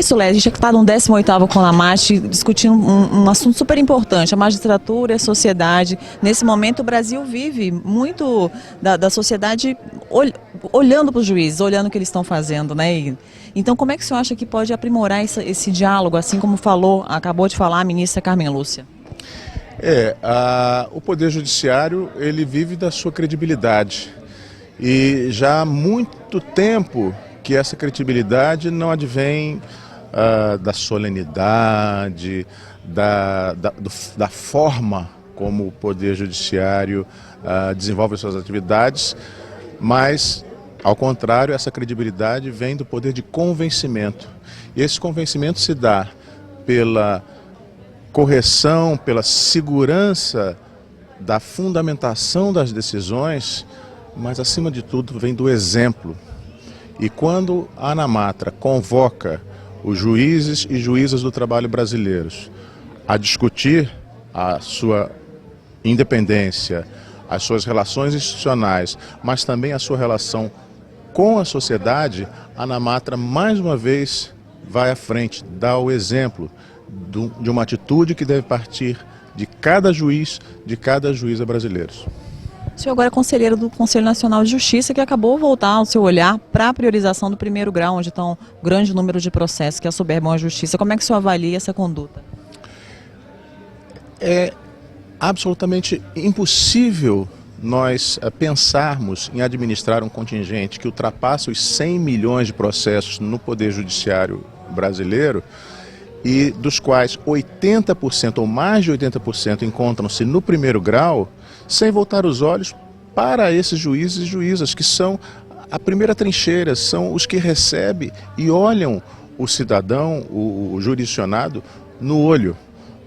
isso, Léo, a gente está no 18º CONAMAT discutindo um assunto super importante, a magistratura e a sociedade. Nesse momento o Brasil vive muito da sociedade olhando para os juízes, olhando o que eles estão fazendo, né? Então como é que o senhor acha que pode aprimorar esse diálogo, assim como acabou de falar a ministra Carmen Lúcia? O Poder Judiciário, ele vive da sua credibilidade e já há muito tempo que essa credibilidade não advém da solenidade, da forma como o Poder Judiciário desenvolve suas atividades, mas, ao contrário, essa credibilidade vem do poder de convencimento. E esse convencimento se dá pela correção, pela segurança da fundamentação das decisões, mas, acima de tudo, vem do exemplo. E quando a ANAMATRA convoca os juízes e juízas do trabalho brasileiros a discutir a sua independência, as suas relações institucionais, mas também a sua relação com a sociedade, a ANAMATRA mais uma vez vai à frente, dá o exemplo de uma atitude que deve partir de cada juiz, de cada juíza brasileiros. O senhor agora é conselheiro do Conselho Nacional de Justiça, que acabou de voltar o seu olhar para a priorização do primeiro grau, onde estão um grande número de processos que assoberbam a justiça. Como é que o senhor avalia essa conduta? É absolutamente impossível nós pensarmos em administrar um contingente que ultrapassa os 100 milhões de processos no Poder Judiciário brasileiro e dos quais 80% ou mais de 80% encontram-se no primeiro grau, sem voltar os olhos para esses juízes e juízas, que são a primeira trincheira, são os que recebem e olham o cidadão, o jurisdicionado, no olho,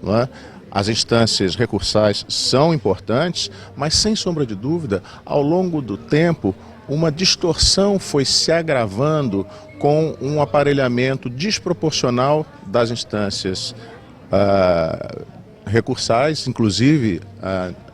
não é? As instâncias recursais são importantes, mas, sem sombra de dúvida, ao longo do tempo, uma distorção foi se agravando com um aparelhamento desproporcional das instâncias recursais, inclusive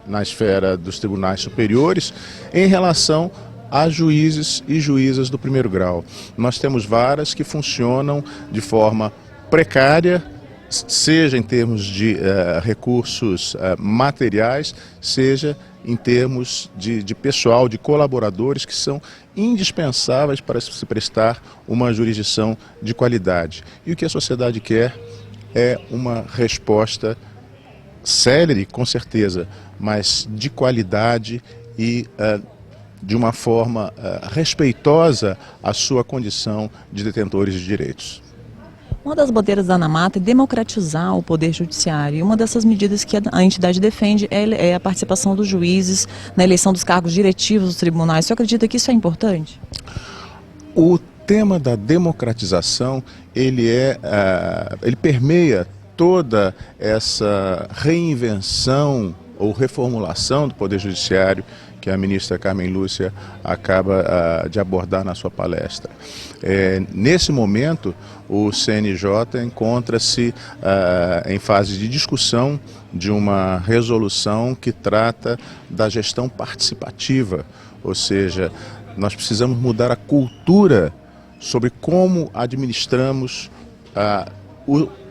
na esfera dos tribunais superiores, em relação a juízes e juízas do primeiro grau. Nós temos varas que funcionam de forma precária, seja em termos de recursos materiais, seja em termos de pessoal, de colaboradores que são indispensáveis para se prestar uma jurisdição de qualidade. E o que a sociedade quer é uma resposta célere, com certeza, mas de qualidade e de uma forma respeitosa à sua condição de detentores de direitos. Uma das bandeiras da ANAMATRA é democratizar o Poder Judiciário. E uma dessas medidas que a entidade defende é a participação dos juízes na eleição dos cargos diretivos dos tribunais. Você acredita que isso é importante? O tema da democratização, ele permeia toda essa reinvenção ou reformulação do Poder Judiciário que a ministra Carmen Lúcia acaba de abordar na sua palestra. Nesse momento, o CNJ encontra-se em fase de discussão de uma resolução que trata da gestão participativa, ou seja, nós precisamos mudar a cultura sobre como administramos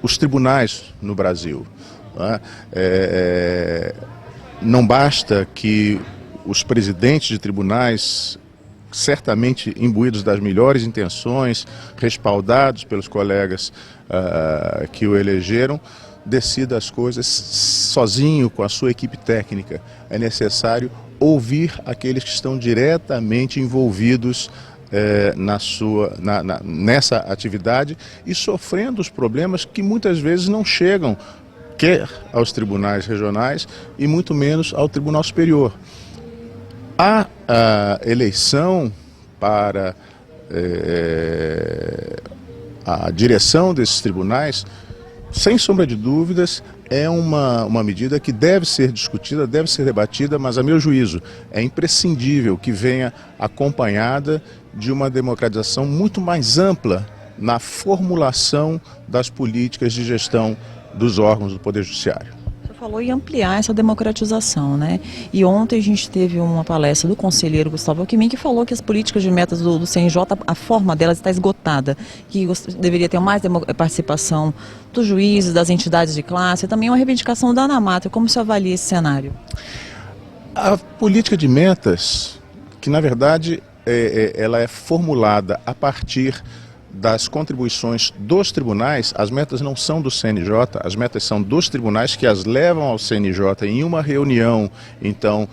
os tribunais no Brasil. Não basta que os presidentes de tribunais, certamente imbuídos das melhores intenções, respaldados pelos colegas que o elegeram, decida as coisas sozinho, com a sua equipe técnica. É necessário ouvir aqueles que estão diretamente envolvidos nessa atividade e sofrendo os problemas que muitas vezes não chegam quer aos tribunais regionais e muito menos ao Tribunal Superior. A eleição para a direção desses tribunais, sem sombra de dúvidas, é uma medida que deve ser discutida, deve ser debatida, mas, a meu juízo, é imprescindível que venha acompanhada de uma democratização muito mais ampla na formulação das políticas de gestão dos órgãos do Poder Judiciário. falou em ampliar essa democratização, né? E ontem a gente teve uma palestra do conselheiro Gustavo Alckmin que falou que as políticas de metas do CNJ, a forma delas está esgotada, que deveria ter mais participação dos juízes, das entidades de classe, também uma reivindicação da ANAMAT. Como você avalia esse cenário? A política de metas, que na verdade ela é formulada a partir das contribuições dos tribunais, as metas não são do CNJ, as metas são dos tribunais que as levam ao CNJ em uma reunião, então,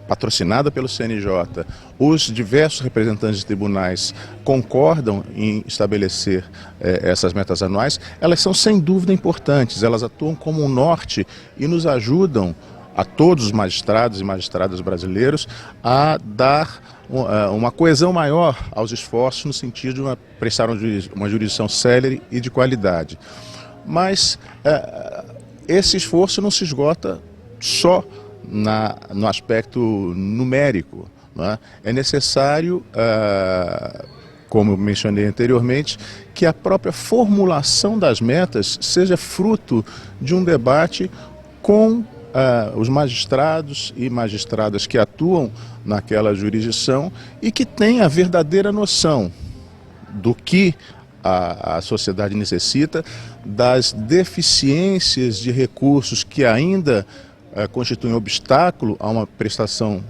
patrocinada pelo CNJ. Os diversos representantes de tribunais concordam em estabelecer essas metas anuais. Elas são sem dúvida importantes, elas atuam como um norte e nos ajudam a todos os magistrados e magistradas brasileiros a dar uma coesão maior aos esforços no sentido de prestar uma jurisdição célere e de qualidade. Mas esse esforço não se esgota só no aspecto numérico, não é? É necessário, como eu mencionei anteriormente, que a própria formulação das metas seja fruto de um debate com os magistrados e magistradas que atuam naquela jurisdição e que têm a verdadeira noção do que a sociedade necessita, das deficiências de recursos que ainda constituem obstáculo a uma prestação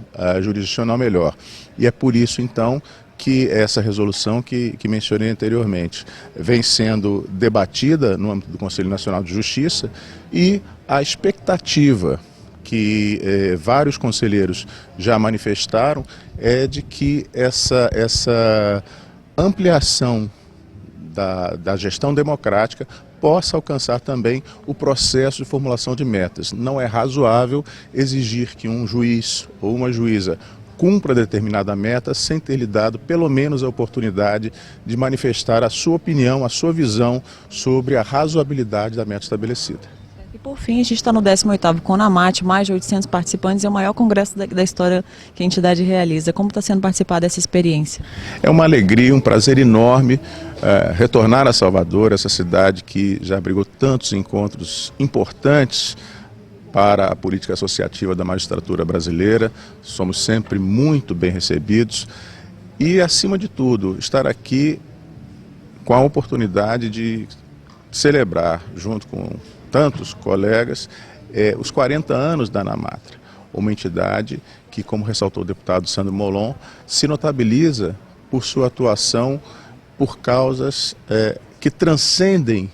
jurisdicional melhor. E é por isso, então, que essa resolução que mencionei anteriormente vem sendo debatida no âmbito do Conselho Nacional de Justiça e a expectativa que vários conselheiros já manifestaram é de que essa ampliação da gestão democrática possa alcançar também o processo de formulação de metas. Não é razoável exigir que um juiz ou uma juíza cumpra determinada meta sem ter lhe dado pelo menos a oportunidade de manifestar a sua opinião, a sua visão sobre a razoabilidade da meta estabelecida. E por fim, a gente está no 18º CONAMAT, mais de 800 participantes, é o maior congresso da história que a entidade realiza. Como está sendo participar dessa experiência? É uma alegria, um prazer enorme retornar a Salvador, essa cidade que já abrigou tantos encontros importantes para a política associativa da magistratura brasileira. Somos sempre muito bem recebidos e, acima de tudo, estar aqui com a oportunidade de celebrar, junto com tantos colegas, os 40 anos da ANAMAT, uma entidade que, como ressaltou o deputado Sandro Molon, se notabiliza por sua atuação por causas que transcendem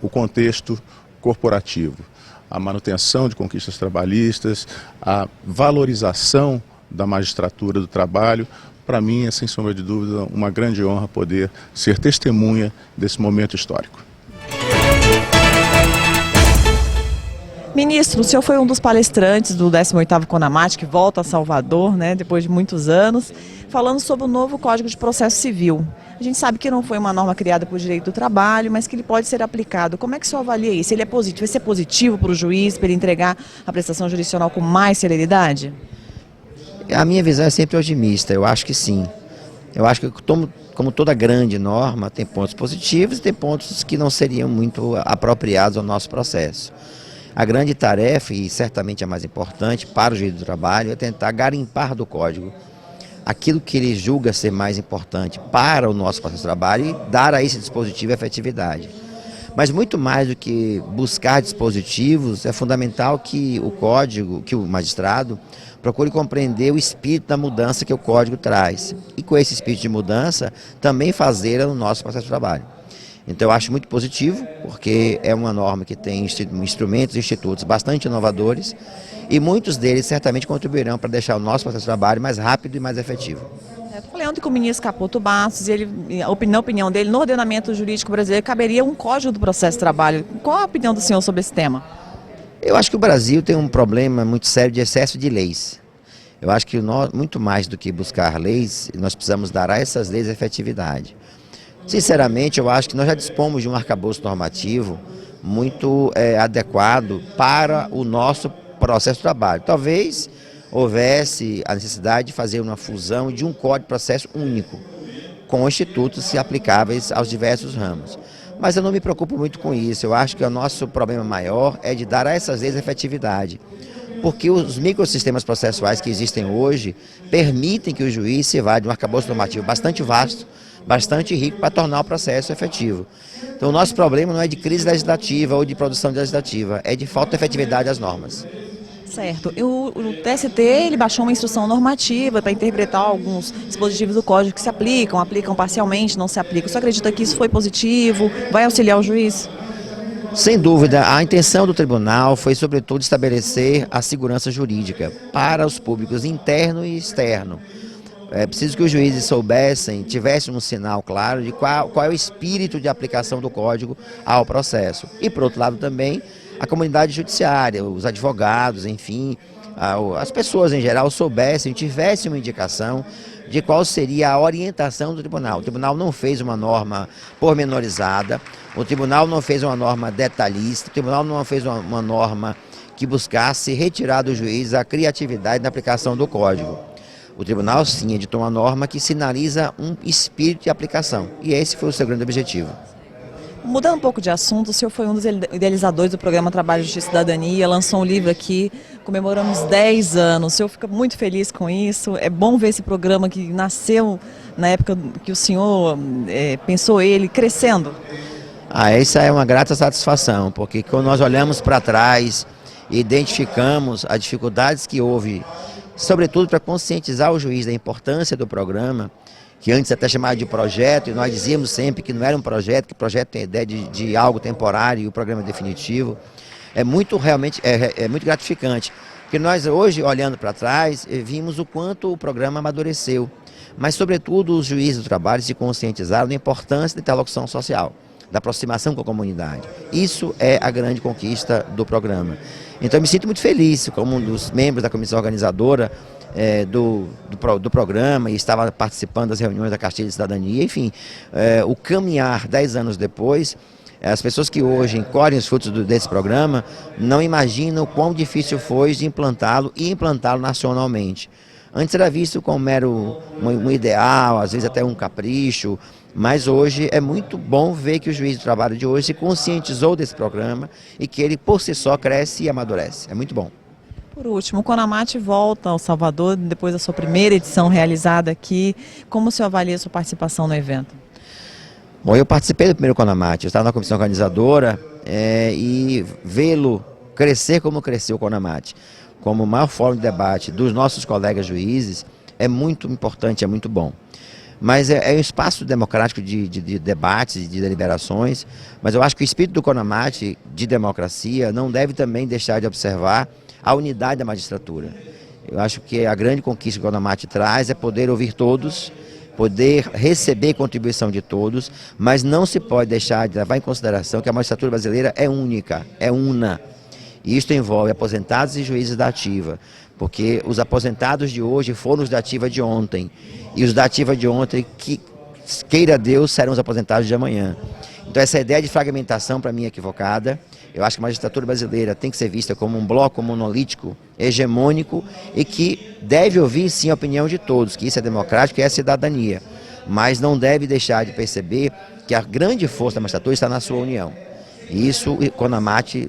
o contexto corporativo. A manutenção de conquistas trabalhistas, a valorização da magistratura do trabalho. Para mim é, sem sombra de dúvida, uma grande honra poder ser testemunha desse momento histórico. Ministro, o senhor foi um dos palestrantes do 18º CONAMAT, que volta a Salvador, né, depois de muitos anos, falando sobre o novo Código de Processo Civil. A gente sabe que não foi uma norma criada por direito do trabalho, mas que ele pode ser aplicado. Como é que o senhor avalia isso? Ele é positivo? Vai ser positivo para o juiz, para ele entregar a prestação jurisdicional com mais celeridade? A minha visão é sempre otimista, eu acho que sim. Eu acho que, como toda grande norma, tem pontos positivos e tem pontos que não seriam muito apropriados ao nosso processo. A grande tarefa, e certamente a mais importante para o juiz do trabalho, é tentar garimpar do Código aquilo que ele julga ser mais importante para o nosso processo de trabalho e dar a esse dispositivo efetividade. Mas muito mais do que buscar dispositivos, é fundamental que o Código, que o magistrado procure compreender o espírito da mudança que o Código traz. E com esse espírito de mudança, também fazê-la no nosso processo de trabalho. Então eu acho muito positivo, porque é uma norma que tem instrumentos e institutos bastante inovadores e muitos deles certamente contribuirão para deixar o nosso processo de trabalho mais rápido e mais efetivo. Eu falei ontem com o ministro Caputo Bastos, e na opinião dele, no ordenamento jurídico brasileiro caberia um código do processo de trabalho. Qual a opinião do senhor sobre esse tema? Eu acho que o Brasil tem um problema muito sério de excesso de leis. Eu acho que nós, muito mais do que buscar leis, nós precisamos dar a essas leis efetividade. Sinceramente, eu acho que nós já dispomos de um arcabouço normativo muito adequado para o nosso processo de trabalho. Talvez houvesse a necessidade de fazer uma fusão de um código de processo único, com institutos aplicáveis aos diversos ramos. Mas eu não me preocupo muito com isso. Eu acho que o nosso problema maior é de dar a essas leis efetividade. Porque os microsistemas processuais que existem hoje permitem que o juiz se vá de um arcabouço normativo bastante vasto, bastante rico, para tornar o processo efetivo. Então o nosso problema não é de crise legislativa ou de produção legislativa, é de falta de efetividade das normas. Certo. O TST ele baixou uma instrução normativa para interpretar alguns dispositivos do Código que se aplicam, aplicam parcialmente, não se aplicam. Você acredita que isso foi positivo? Vai auxiliar o juiz? Sem dúvida, a intenção do tribunal foi, sobretudo, estabelecer a segurança jurídica para os públicos interno e externo. É preciso que os juízes soubessem, tivessem um sinal claro de qual é o espírito de aplicação do Código ao processo. E, por outro lado, também a comunidade judiciária, os advogados, enfim, as pessoas em geral soubessem, tivessem uma indicação de qual seria a orientação do tribunal. O tribunal não fez uma norma pormenorizada, o tribunal não fez uma norma detalhista, o tribunal não fez uma norma que buscasse retirar do juiz a criatividade na aplicação do Código. O tribunal, sim, editou uma norma que sinaliza um espírito de aplicação, e esse foi o seu grande objetivo. Mudando um pouco de assunto, o senhor foi um dos idealizadores do programa Trabalho, Justiça e Cidadania, lançou um livro aqui, comemoramos 10 anos, o senhor fica muito feliz com isso, é bom ver esse programa que nasceu na época que o senhor pensou ele, crescendo. Essa é uma grata satisfação, porque quando nós olhamos para trás e identificamos as dificuldades que houve, sobretudo para conscientizar o juiz da importância do programa, que antes até chamava de projeto, e nós dizíamos sempre que não era um projeto, que o projeto tem a ideia de algo temporário e o programa é definitivo, realmente muito gratificante. Porque nós hoje, olhando para trás, vimos o quanto o programa amadureceu, mas sobretudo os juízes do trabalho se conscientizaram da importância da interlocução social, da aproximação com a comunidade. Isso é a grande conquista do programa. Então eu me sinto muito feliz, como um dos membros da comissão organizadora do programa, e estava participando das reuniões da Cartilha de Cidadania, enfim, o caminhar 10 anos depois, as pessoas que hoje colhem os frutos desse programa não imaginam o quão difícil foi de implantá-lo e implantá-lo nacionalmente. Antes era visto como um ideal, às vezes até um capricho, mas hoje é muito bom ver que o juiz do trabalho de hoje se conscientizou desse programa e que ele por si só cresce e amadurece. É muito bom. Por último, o CONAMAT volta ao Salvador depois da sua primeira edição realizada aqui. Como o senhor avalia a sua participação no evento? Bom, eu participei do primeiro CONAMAT, eu estava na comissão organizadora e vê-lo crescer como cresceu o CONAMAT, como o maior fórum de debate dos nossos colegas juízes, é muito importante, é muito bom. Mas é um espaço democrático de debates, de deliberações, mas eu acho que o espírito do CONAMAT de democracia não deve também deixar de observar a unidade da magistratura. Eu acho que a grande conquista que o CONAMAT traz é poder ouvir todos, poder receber contribuição de todos, mas não se pode deixar de levar em consideração que a magistratura brasileira é única, é una. E isto envolve aposentados e juízes da ativa, porque os aposentados de hoje foram os da ativa de ontem, e os da ativa de ontem, que queira Deus, serão os aposentados de amanhã. Então essa ideia de fragmentação, para mim, é equivocada. Eu acho que a magistratura brasileira tem que ser vista como um bloco monolítico, hegemônico, e que deve ouvir, sim, a opinião de todos, que isso é democrático e é cidadania. Mas não deve deixar de perceber que a grande força da magistratura está na sua união. E isso, o CONAMAT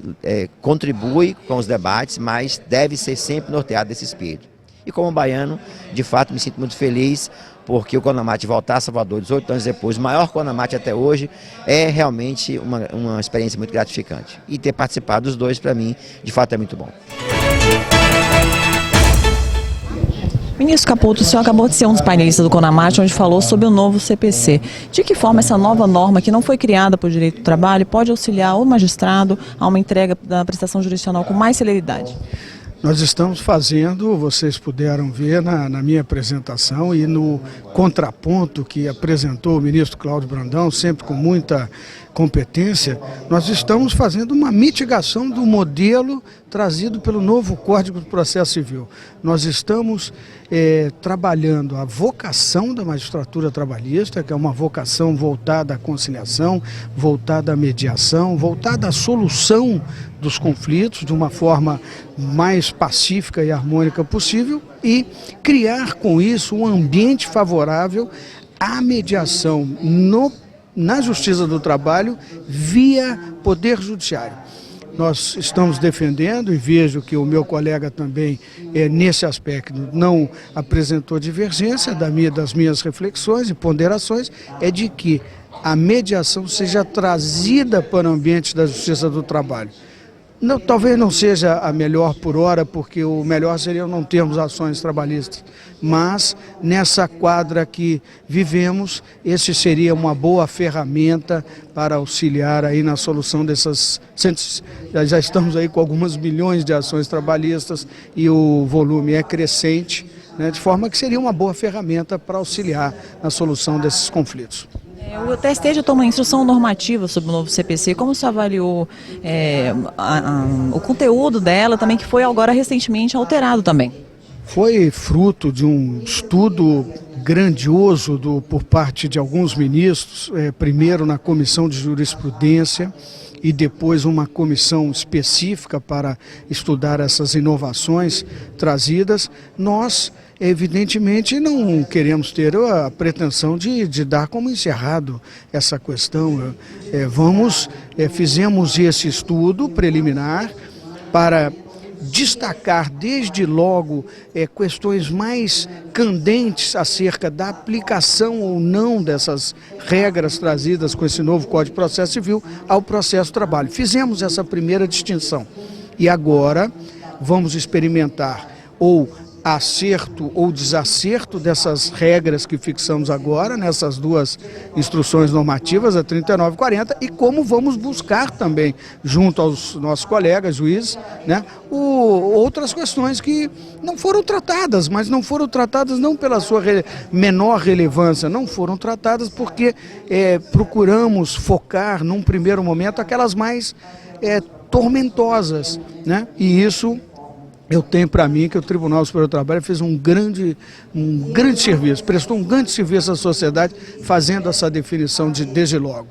contribui com os debates, mas deve ser sempre norteado desse espírito. E como baiano, de fato, me sinto muito feliz, porque o CONAMAT voltar a Salvador 18 anos depois, o maior CONAMAT até hoje, é realmente uma experiência muito gratificante. E ter participado dos dois, para mim, de fato é muito bom. Ministro Caputo, o senhor acabou de ser um dos painelistas do CONAMAT, onde falou sobre o novo CPC. De que forma essa nova norma, que não foi criada por direito do trabalho, pode auxiliar o magistrado a uma entrega da prestação jurisdicional com mais celeridade? Nós estamos fazendo, vocês puderam ver na minha apresentação e no contraponto que apresentou o ministro Cláudio Brandão, sempre com muita competência, nós estamos fazendo uma mitigação do modelo trazido pelo novo Código do Processo Civil. Nós estamos trabalhando a vocação da magistratura trabalhista, que é uma vocação voltada à conciliação, voltada à mediação, voltada à solução dos conflitos de uma forma mais pacífica e harmônica possível e criar com isso um ambiente favorável à mediação no na Justiça do Trabalho via Poder Judiciário. Nós estamos defendendo, e vejo que o meu colega também, nesse aspecto, não apresentou divergência das minhas reflexões e ponderações, é de que a mediação seja trazida para o ambiente da Justiça do Trabalho. Não, talvez não seja a melhor por hora, porque o melhor seria não termos ações trabalhistas, mas nessa quadra que vivemos, esse seria uma boa ferramenta para auxiliar aí na solução dessas... Já estamos aí com algumas milhões de ações trabalhistas e o volume é crescente, né, de forma que seria uma boa ferramenta para auxiliar na solução desses conflitos. O TST já tomou instrução normativa sobre o novo CPC. Como você avaliou o conteúdo dela também, que foi agora recentemente alterado também? Foi fruto de um estudo grandioso por parte de alguns ministros, primeiro na Comissão de Jurisprudência e depois uma comissão específica para estudar essas inovações trazidas. Nós, evidentemente, não queremos ter a pretensão de dar como encerrado essa questão. Fizemos esse estudo preliminar para destacar desde logo questões mais candentes acerca da aplicação ou não dessas regras trazidas com esse novo Código de Processo Civil ao processo de trabalho. Fizemos essa primeira distinção e agora vamos experimentar ou acerto ou desacerto dessas regras que fixamos agora, nessas duas instruções normativas, a 39 e 40, e como vamos buscar também, junto aos nossos colegas juízes, né, outras questões que não foram tratadas, mas não foram tratadas não pela sua menor relevância, não foram tratadas porque procuramos focar, num primeiro momento, aquelas mais tormentosas, né, e isso... Eu tenho para mim que o Tribunal Superior do Trabalho fez um grande serviço, prestou um grande serviço à sociedade fazendo essa definição desde logo.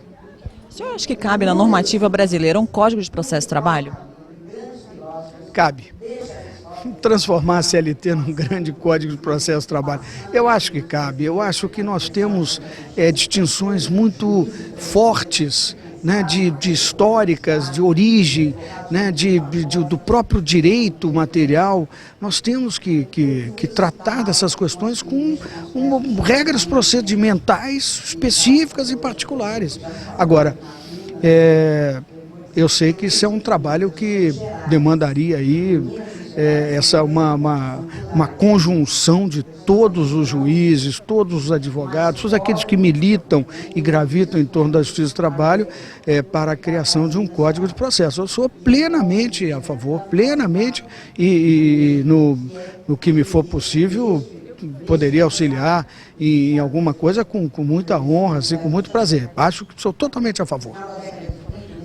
O senhor acha que cabe na normativa brasileira um Código de Processo de Trabalho? Cabe. Transformar a CLT num grande Código de Processo de Trabalho. Eu acho que cabe. Eu acho que nós temos distinções muito fortes, né, de históricas, de origem, né, do próprio direito material. Nós temos que tratar dessas questões com regras procedimentais específicas e particulares. Agora, eu sei que isso é um trabalho que demandaria aí uma conjunção de todos os juízes, todos os advogados, todos aqueles que militam e gravitam em torno da Justiça do Trabalho para a criação de um Código de Processo. Eu sou plenamente a favor, plenamente, e no que me for possível, poderia auxiliar em alguma coisa com muita honra, assim, com muito prazer. Acho que sou totalmente a favor.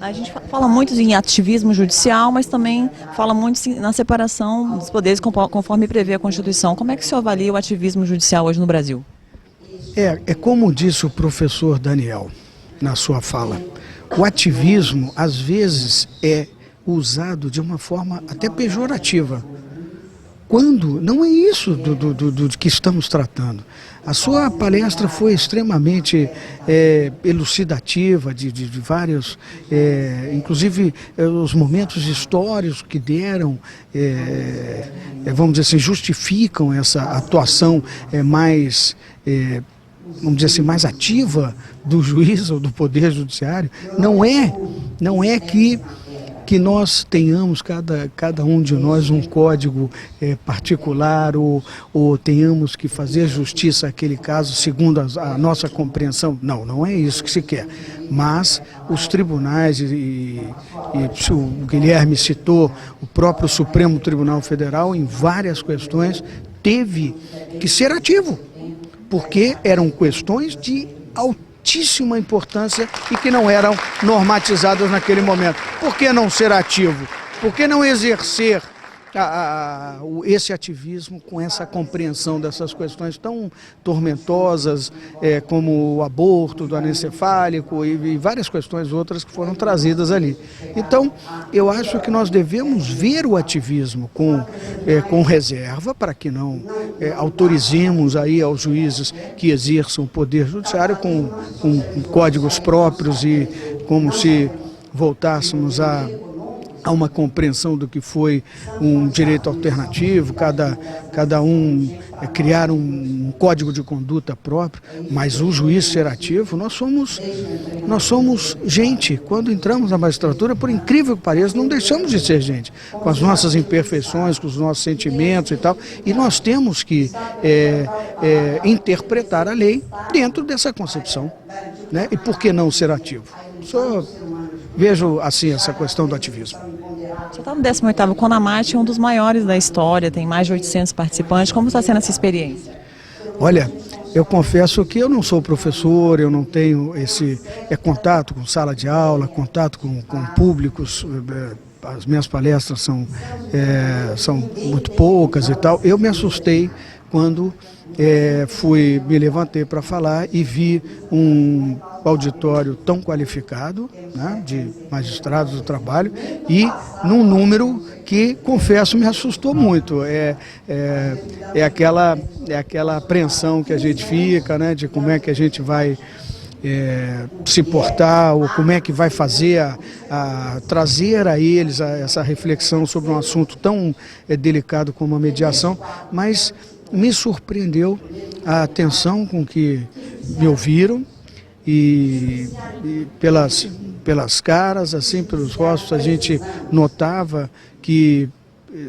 A gente fala muito em ativismo judicial, mas também fala muito na separação dos poderes conforme prevê a Constituição. Como é que o senhor avalia o ativismo judicial hoje no Brasil? É como disse o professor Daniel na sua fala, o ativismo às vezes é usado de uma forma até pejorativa, quando não é isso do que estamos tratando. A sua palestra foi extremamente elucidativa, de vários, inclusive os momentos históricos que deram, vamos dizer assim, justificam essa atuação mais, vamos dizer assim, mais ativa do juiz ou do Poder Judiciário. Não é que nós tenhamos, cada um de nós, um código particular ou tenhamos que fazer justiça àquele caso segundo a nossa compreensão. Não é isso que se quer. Mas os tribunais, e o Guilherme citou, o próprio Supremo Tribunal Federal, em várias questões, teve que ser ativo, porque eram questões de altíssima importância e que não eram normatizadas naquele momento. Por que não ser ativo? Por que não exercer esse ativismo com essa compreensão dessas questões tão tormentosas, como o aborto, do anencefálico e várias questões outras que foram trazidas ali. Então, eu acho que nós devemos ver o ativismo com reserva, para que não autorizemos aí aos juízes que exerçam o poder judiciário com códigos próprios e como se voltássemos a uma compreensão do que foi um direito alternativo, cada um criar um código de conduta próprio, mas o juiz ser ativo, nós somos gente. Quando entramos na magistratura, por incrível que pareça, não deixamos de ser gente, com as nossas imperfeições, com os nossos sentimentos e tal, e nós temos que interpretar a lei dentro dessa concepção, né? E por que não ser ativo? Só vejo assim essa questão do ativismo. Você está no 18º CONAMAT, um dos maiores da história, tem mais de 800 participantes. Como está sendo essa experiência? Olha, eu confesso que eu não sou professor, eu não tenho esse contato com sala de aula, contato com públicos. As minhas palestras são muito poucas e tal. Eu me assustei quando me levantei para falar e vi um auditório tão qualificado, né, de magistrados do trabalho, e num número que, confesso, me assustou muito. É aquela apreensão que a gente fica, né, de como é que a gente vai se portar, ou como é que vai fazer trazer a eles essa reflexão sobre um assunto tão delicado como a mediação, mas me surpreendeu a atenção com que me ouviram e pelas caras, assim, pelos rostos, a gente notava que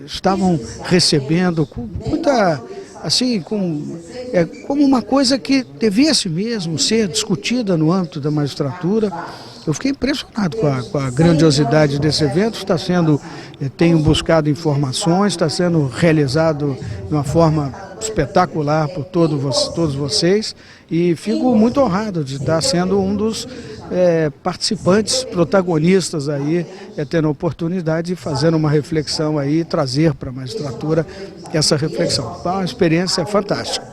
estavam recebendo com muita, assim, como uma coisa que devesse mesmo ser discutida no âmbito da magistratura. Eu fiquei impressionado com a grandiosidade desse evento. Tenho buscado informações, está sendo realizado de uma forma espetacular por todos vocês, e fico muito honrado de estar sendo um dos participantes, protagonistas aí, tendo a oportunidade de fazer uma reflexão aí, trazer para a magistratura essa reflexão. Então, é uma experiência fantástica.